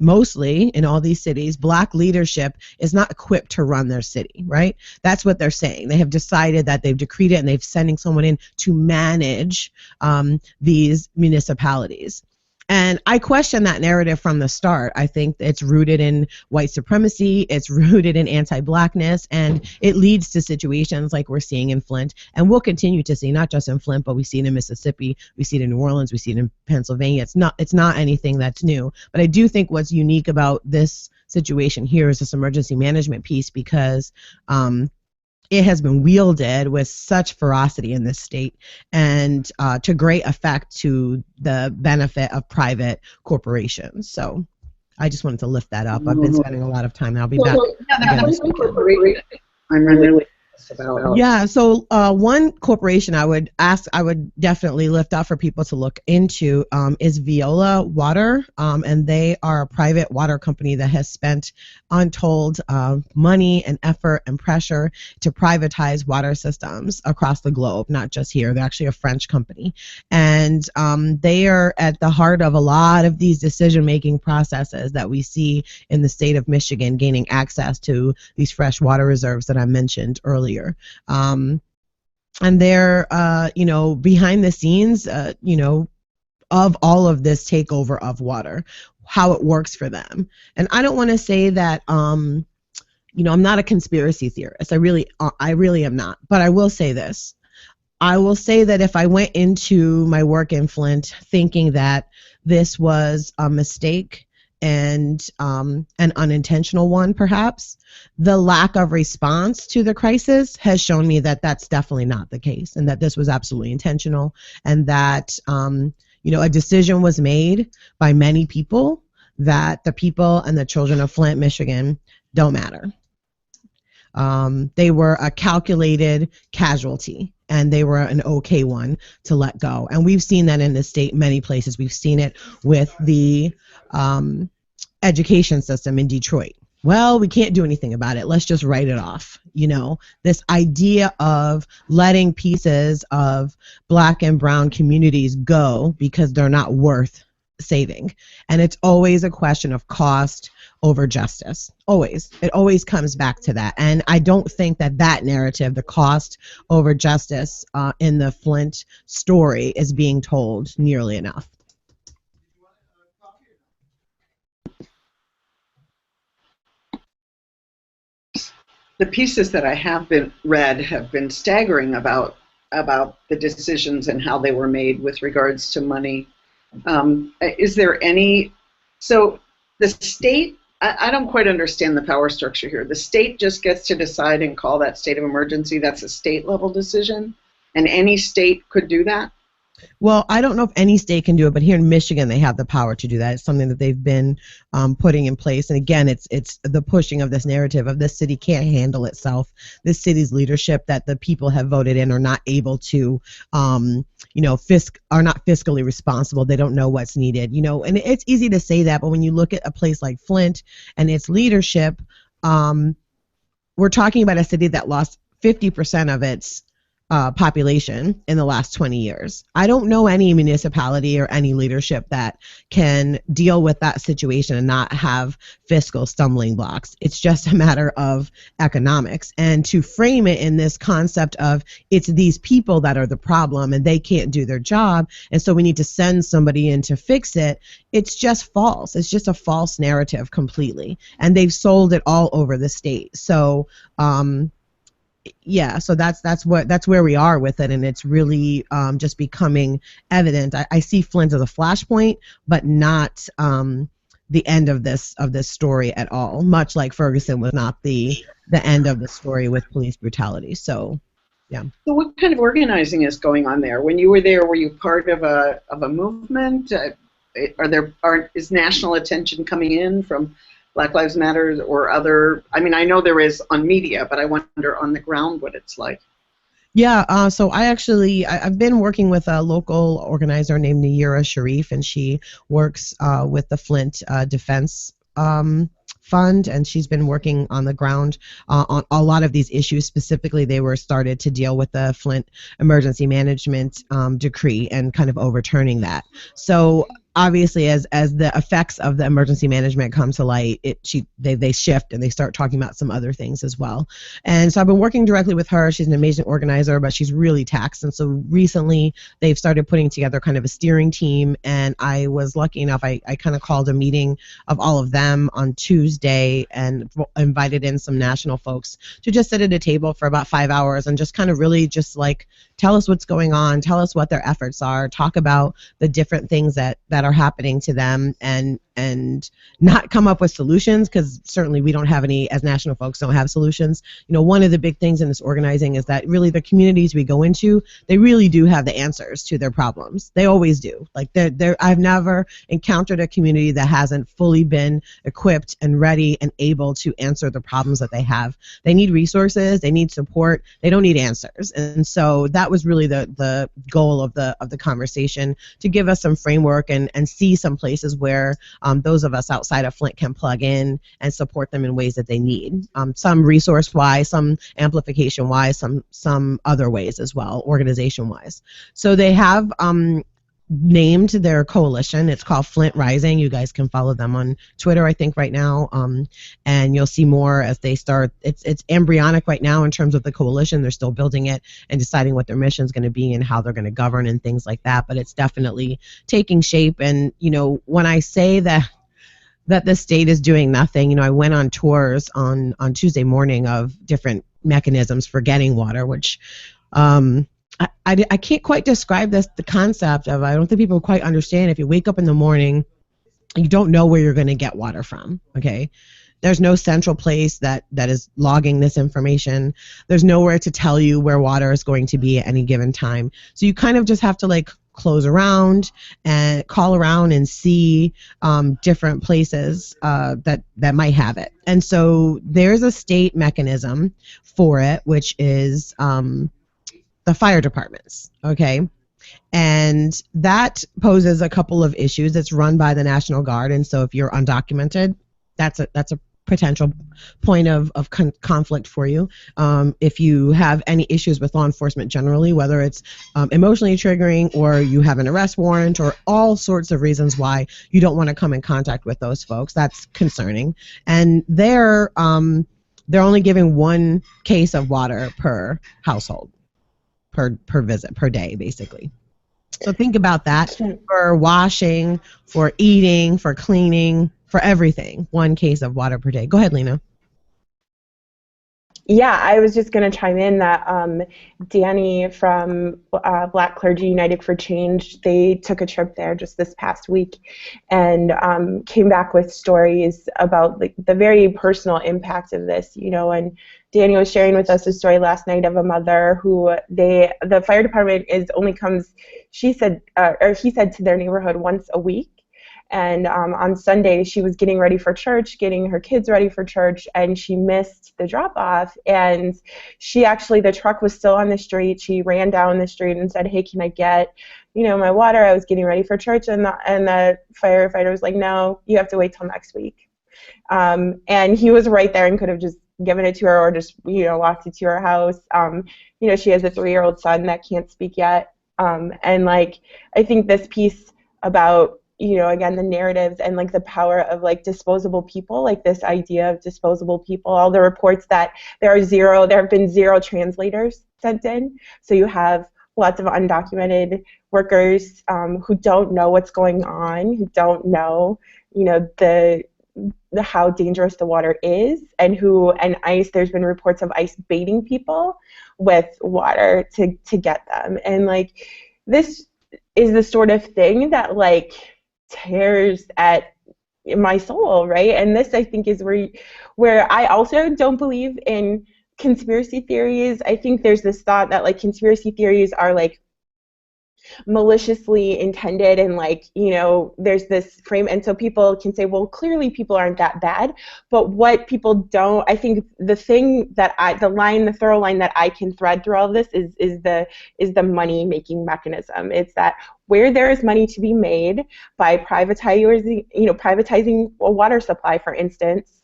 mostly in all these cities, Black leadership is not equipped to run their city, right? That's what they're saying. They have decided that they've decreed it and they've sending someone in to manage these municipalities. And I question that narrative from the start. I think it's rooted in white supremacy, it's rooted in anti-Blackness, and it leads to situations like we're seeing in Flint, and we'll continue to see, not just in Flint, but we see it in Mississippi, we see it in New Orleans, we see it in Pennsylvania. It's not anything that's new. But I do think what's unique about this situation here is this emergency management piece, because it has been wielded with such ferocity in this state and to great effect to the benefit of private corporations. So I just wanted to lift that up. I've been spending a lot of time, and I'll be back. I'm really about. Yeah, so one corporation I would definitely lift up for people to look into is Viola Water, and they are a private water company that has spent untold money and effort and pressure to privatize water systems across the globe, not just here. They're actually a French company, and they are at the heart of a lot of these decision-making processes that we see in the state of Michigan, gaining access to these fresh water reserves that I mentioned earlier. And they're, behind the scenes, of all of this takeover of water, how it works for them. And I don't want to say that, I'm not a conspiracy theorist. I really am not. But I will say this. I will say that if I went into my work in Flint thinking that this was a mistake and an unintentional one, perhaps, the lack of response to the crisis has shown me that that's definitely not the case, and that this was absolutely intentional, and that a decision was made by many people that the people and the children of Flint, Michigan don't matter. They were a calculated casualty, and they were an okay one to let go. And we've seen that in the state many places. We've seen it with the education system in Detroit. Well, we can't do anything about it. Let's just write it off. This idea of letting pieces of Black and brown communities go because they're not worth saving. And it's always a question of cost over justice. Always. It always comes back to that. And I don't think that narrative, the cost over justice in the Flint story, is being told nearly enough. The pieces that I have read have been staggering about the decisions and how they were made with regards to money. Is there any? So the state, I don't quite understand the power structure here. The state just gets to decide and call that state of emergency. That's a state level decision, and any state could do that. Well, I don't know if any state can do it, but here in Michigan, they have the power to do that. It's something that they've been putting in place. And again, it's the pushing of this narrative of this city can't handle itself. This city's leadership that the people have voted in are not able to, are not fiscally responsible. They don't know what's needed, and it's easy to say that. But when you look at a place like Flint and its leadership, we're talking about a city that lost 50% of its population in the last 20 years. I don't know any municipality or any leadership that can deal with that situation and not have fiscal stumbling blocks. It's just a matter of economics. And to frame it in this concept of it's these people that are the problem and they can't do their job, and so we need to send somebody in to fix it, it's just false. It's just a false narrative completely. And they've sold it all over the state. So yeah, so that's where we are with it, and it's really just becoming evident. I see Flint as a flashpoint, but not the end of this story at all. Much like Ferguson was not the end of the story with police brutality. So, yeah. So, what kind of organizing is going on there? When you were there, were you part of a movement? Is national attention coming in from Black Lives Matter or other? I mean, I know there is on media, but I wonder on the ground what it's like. Yeah, so I've been working with a local organizer named Nayira Sharif, and she works with the Flint Defense Fund, and she's been working on the ground on a lot of these issues. Specifically, they were started to deal with the Flint Emergency Management Decree and kind of overturning that. So obviously, as the effects of the emergency management come to light, they shift and they start talking about some other things as well. And so I've been working directly with her. She's an amazing organizer, but she's really taxed. And so recently they've started putting together kind of a steering team, and I was lucky enough, I kind of called a meeting of all of them on Tuesday and invited in some national folks to just sit at a table for about 5 hours and just kind of really just like tell us what's going on, tell us what their efforts are, talk about the different things that are happening to them, and and not come up with solutions, because certainly we don't have any, as national folks don't have solutions. You know, one of the big things in this organizing is that really the communities we go into, they really do have the answers to their problems. They always do. Like I've never encountered a community that hasn't fully been equipped and ready and able to answer the problems that they have. They need resources, they need support, they don't need answers. And so that was really the goal of the conversation, to give us some framework and see some places where those of us outside of Flint can plug in and support them in ways that they need. Some resource-wise, some amplification-wise, some other ways as well, organization-wise. So they have named their coalition. It's called Flint Rising. You guys can follow them on Twitter, I think, right now, and you'll see more as they start. It's embryonic right now in terms of the coalition. They're still building it and deciding what their mission is going to be and how they're going to govern and things like that, but it's definitely taking shape. And, you know, when I say that the state is doing nothing, you know, I went on tours on Tuesday morning of different mechanisms for getting water, which I can't quite describe the concept of, I don't think people quite understand. If you wake up in the morning, you don't know where you're going to get water from, okay? There's no central place that is logging this information. There's nowhere to tell you where water is going to be at any given time. So you kind of just have to like close around and call around and see different places that might have it. And so there's a state mechanism for it, which is the fire departments, okay? And that poses a couple of issues. It's run by the National Guard, and so if you're undocumented, that's a potential point of conflict for you. If you have any issues with law enforcement generally, whether it's emotionally triggering or you have an arrest warrant or all sorts of reasons why you don't want to come in contact with those folks, that's concerning. And they're only giving one case of water per household, per visit, per day, basically. So think about that for washing, for eating, for cleaning, for everything. One case of water per day. Go ahead, Lena. Yeah, I was just going to chime in that Danny from Black Clergy United for Change, they took a trip there just this past week and came back with stories about the very personal impact of this, you know. And Danny was sharing with us a story last night of a mother who the fire department only comes, she said, or he said, to their neighborhood once a week. And on Sunday, she was getting ready for church, getting her kids ready for church, and she missed the drop-off. And the truck was still on the street. She ran down the street and said, "Hey, can I get, you know, my water? I was getting ready for church." And the firefighter was like, "No, you have to wait till next week." And he was right there and could have just given it to her or just, you know, walked it to her house. You know, she has a 3-year-old son that can't speak yet. And, like, I think this piece about, you know, again, the narratives and like the power of like disposable people, like this idea of disposable people, all the reports that there have been 0 translators sent in. So you have lots of undocumented workers who don't know what's going on, who don't know, you know, the how dangerous the water is, and ICE, there's been reports of ICE baiting people with water to get them. And like, this is the sort of thing that like tears at my soul, right? And this, I think, is where I also don't believe in conspiracy theories. I think there's this thought that like conspiracy theories are like maliciously intended, and like, you know, there's this frame, and so people can say, well, clearly people aren't that bad. But what people don't, I think the thing that the thorough line that I can thread through all of this is the money making mechanism. It's that where there is money to be made by privatizing a water supply, for instance,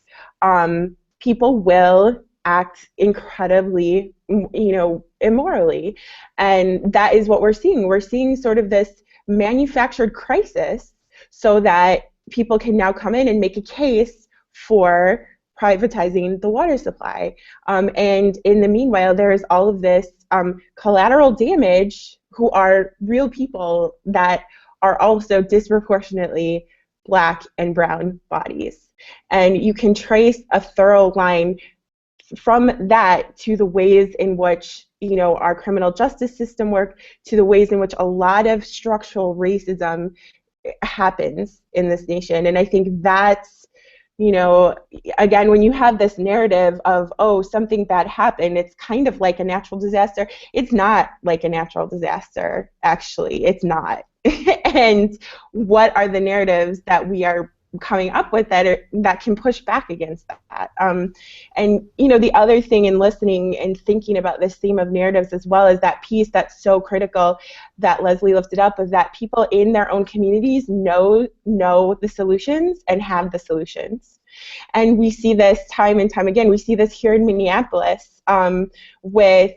people will act incredibly, you know, immorally. And that is what we're seeing. We're seeing sort of this manufactured crisis so that people can now come in and make a case for privatizing the water supply. And in the meanwhile, there is all of this collateral damage, who are real people that are also disproportionately Black and brown bodies. And you can trace a thorough line from that to the ways in which, you know, our criminal justice system work, to the ways in which a lot of structural racism happens in this nation. And I think that's, you know, again, when you have this narrative of, oh, something bad happened, it's kind of like a natural disaster. It's not like a natural disaster, actually. It's not. And what are the narratives that we are coming up with that can push back against that? And, you know, the other thing in listening and thinking about this theme of narratives as well is that piece that's so critical that Leslie lifted up, is that people in their own communities know the solutions and have the solutions. And we see this time and time again. We see this here in Minneapolis with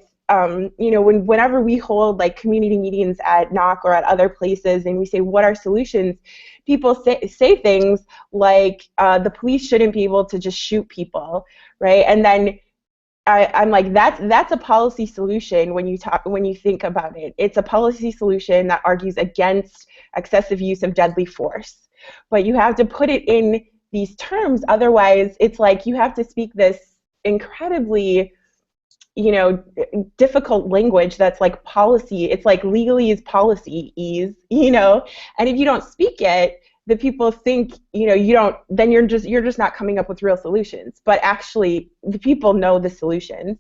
you know, whenever we hold like community meetings at NOC or at other places and we say, what are solutions? People say things like the police shouldn't be able to just shoot people, right? And then I'm like, that's a policy solution when you think about it. It's a policy solution that argues against excessive use of deadly force. But you have to put it in these terms, otherwise it's like you have to speak this incredibly, you know, difficult language that's like policy. It's like legally is policy ease, you know, and if you don't speak it, the people think, you know, you don't, then you're just not coming up with real solutions. But actually, the people know the solutions,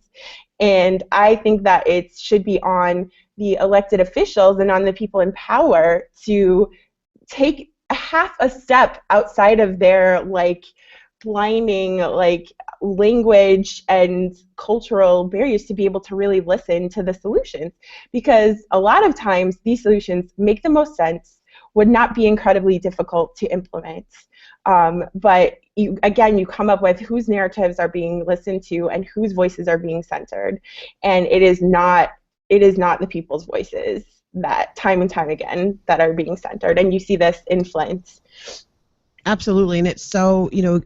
and I think that it should be on the elected officials and on the people in power to take half a step outside of their like blinding like language and cultural barriers to be able to really listen to the solutions, because a lot of times these solutions make the most sense, would not be incredibly difficult to implement, but you come up with whose narratives are being listened to and whose voices are being centered, and it is not the people's voices that time and time again that are being centered, and you see this in Flint. Absolutely, and it's so, you know,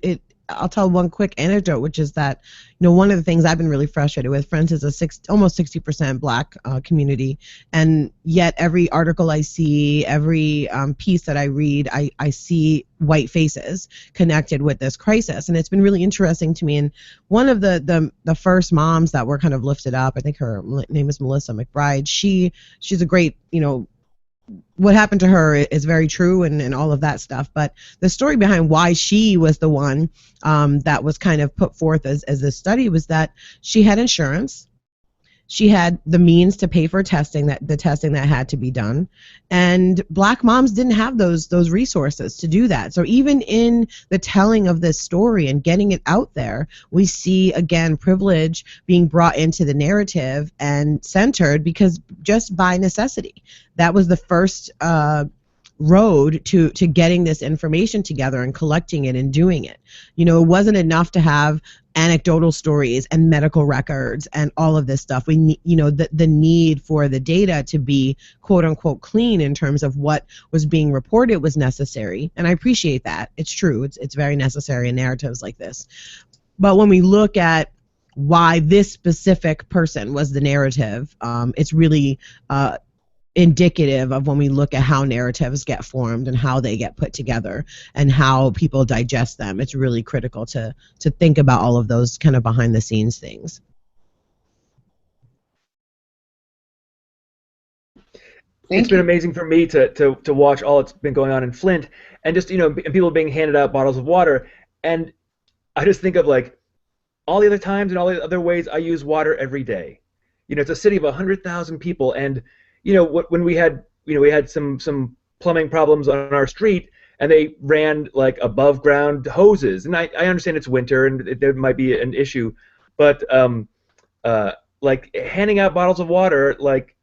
I'll tell one quick anecdote, which is that, you know, one of the things I've been really frustrated with, Flint is almost 60% Black community, and yet every article I see, every piece that I read, I see white faces connected with this crisis, and it's been really interesting to me. And one of the first moms that were kind of lifted up, I think her name is Melissa McBride. She's a great, you know, what happened to her is very true and all of that stuff, but the story behind why she was the one that was kind of put forth as this study was that she had insurance, she had the means to pay for the testing that had to be done, and Black moms didn't have those resources to do that. So even in the telling of this story and getting it out there, we see again privilege being brought into the narrative and centered, because just by necessity, that was the first road to getting this information together and collecting it and doing it. You know, it wasn't enough to have anecdotal stories and medical records and all of this stuff. We need, you know, the need for the data to be quote unquote clean in terms of what was being reported was necessary, and I appreciate that. It's true. It's very necessary in narratives like this. But when we look at why this specific person was the narrative, it's really indicative of when we look at how narratives get formed and how they get put together and how people digest them. It's really critical to think about all of those kind of behind the scenes things. It's been amazing for me to watch all that's been going on in Flint, and just, you know, and people being handed out bottles of water, and I just think of like all the other times and all the other ways I use water every day. You know, it's a city of 100,000 people, and you know, when we had some plumbing problems on our street, and they ran like above ground hoses, and I understand it's winter and there might be an issue, but like handing out bottles of water, like,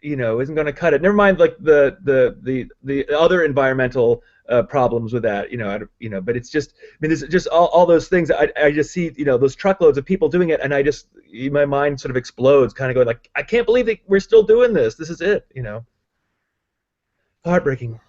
you know, isn't going to cut it. Never mind like the other environmental problems with that, you know, but it's just, I mean, there's just all those things. I just see, you know, those truckloads of people doing it, and I just, my mind sort of explodes, kind of going like, I can't believe that we're still doing this. This is it, you know. Heartbreaking.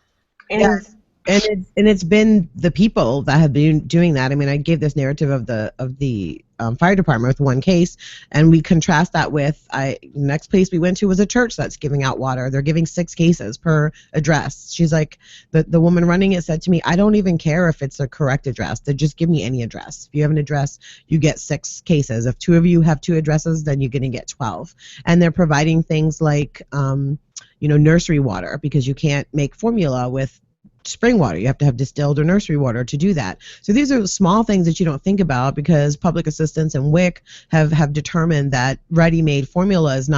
Yes. And it's been the people that have been doing that. I mean, I gave this narrative of the fire department with one case, and we contrast that with next place we went to was a church that's giving out water. They're giving 6 cases per address. She's like, the woman running it said to me, I don't even care if it's a correct address. They just give me any address. If you have an address, you get 6 cases. If 2 of you have 2 addresses, then you're going to get 12. And they're providing things like, you know, nursery water, because you can't make formula with spring water. You have to have distilled or nursery water to do that. So these are small things that you don't think about, because public assistance and WIC have determined that ready-made formula is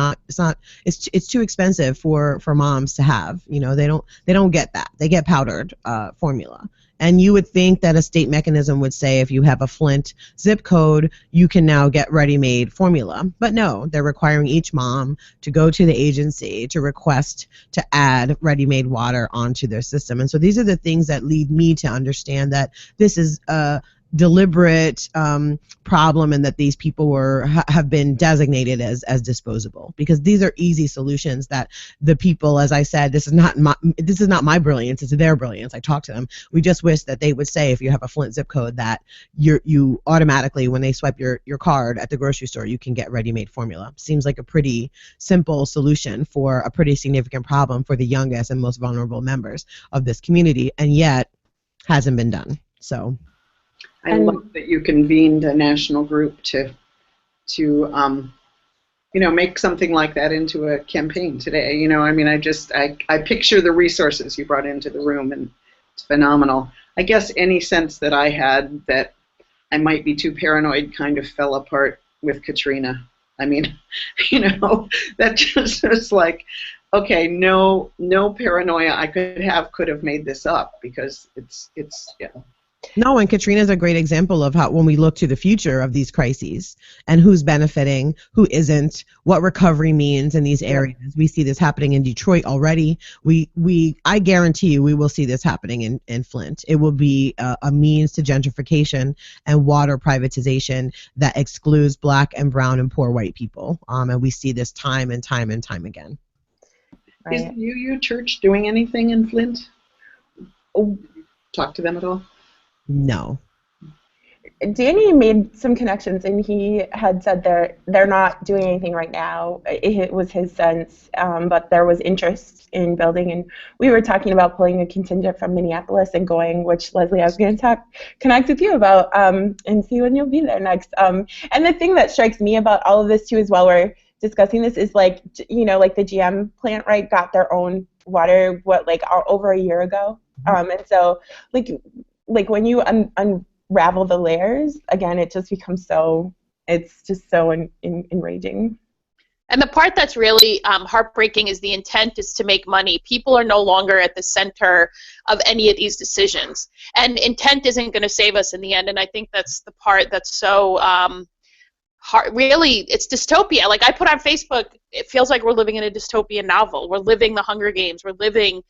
it's too expensive for moms to have. You know, they don't get that. They get powdered formula. And you would think that a state mechanism would say if you have a Flint zip code, you can now get ready-made formula. But no, they're requiring each mom to go to the agency to request to add ready-made water onto their system. And so these are the things that lead me to understand that this is a deliberate problem, and that these people have been designated as disposable, because these are easy solutions that the people, as I said, this is not my brilliance, it's their brilliance. I talked to them. We just wish that they would say, if you have a Flint zip code, that you automatically, when they swipe your card at the grocery store, you can get ready-made formula. Seems like a pretty simple solution for a pretty significant problem for the youngest and most vulnerable members of this community, and yet hasn't been done. So I love that you convened a national group to make something like that into a campaign today. You know, I mean, I picture the resources you brought into the room, and it's phenomenal. I guess any sense that I had that I might be too paranoid kind of fell apart with Katrina. I mean, that just was like, okay, no paranoia I could have made this up, because it's No, and Katrina's a great example of how, when we look to the future of these crises and who's benefiting, who isn't, what recovery means in these areas. We see this happening in Detroit already. I guarantee you we will see this happening in Flint. It will be a means to gentrification and water privatization that excludes Black and brown and poor white people. And we see this time and time and time again. Right. Is the VUU church doing anything in Flint? Talk to them at all? No. Danny made some connections, and he had said they're not doing anything right now. It was his sense, but there was interest in building, and we were talking about pulling a contingent from Minneapolis and going, which, Leslie, I was going to connect with you about and see when you'll be there next. And the thing that strikes me about all of this, too, is while we're discussing this, is like the GM plant, right, got their own water, over a year ago. And so, like when you unravel the layers, again, it just becomes it's just so enraging. And the part that's really heartbreaking is the intent is to make money. People are no longer at the center of any of these decisions. And intent isn't going to save us in the end, and I think that's the part that's so really, it's dystopia. Like I put on Facebook, it feels like we're living in a dystopian novel. We're living the Hunger Games. We're living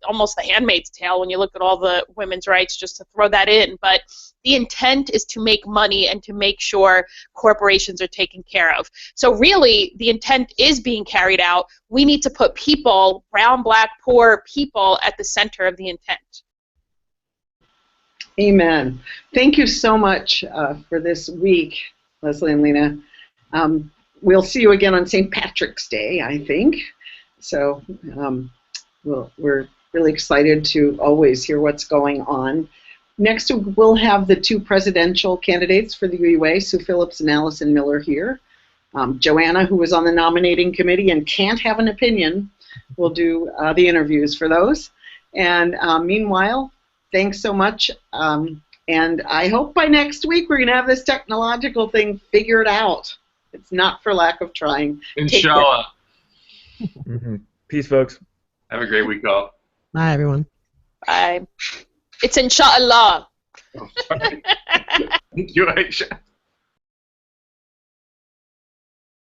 almost the Handmaid's Tale when you look at all the women's rights, just to throw that in. But the intent is to make money and to make sure corporations are taken care of. So really, the intent is being carried out. We need to put people, brown, Black, poor people, at the center of the intent. Amen. Thank you so much for this week, Leslie and Lena. We'll see you again on St. Patrick's Day, I think. So we're really excited to always hear what's going on. Next, we'll have the two presidential candidates for the UUA, Sue Phillips and Allison Miller here. Joanna, who was on the nominating committee and can't have an opinion, will do the interviews for those. And meanwhile, thanks so much. And I hope by next week we're going to have this technological thing figured out. It's not for lack of trying. Inshallah. Peace, folks. Have a great week, all. Bye, everyone. Bye. It's inshallah. Oh, sorry. Thank you, Aisha.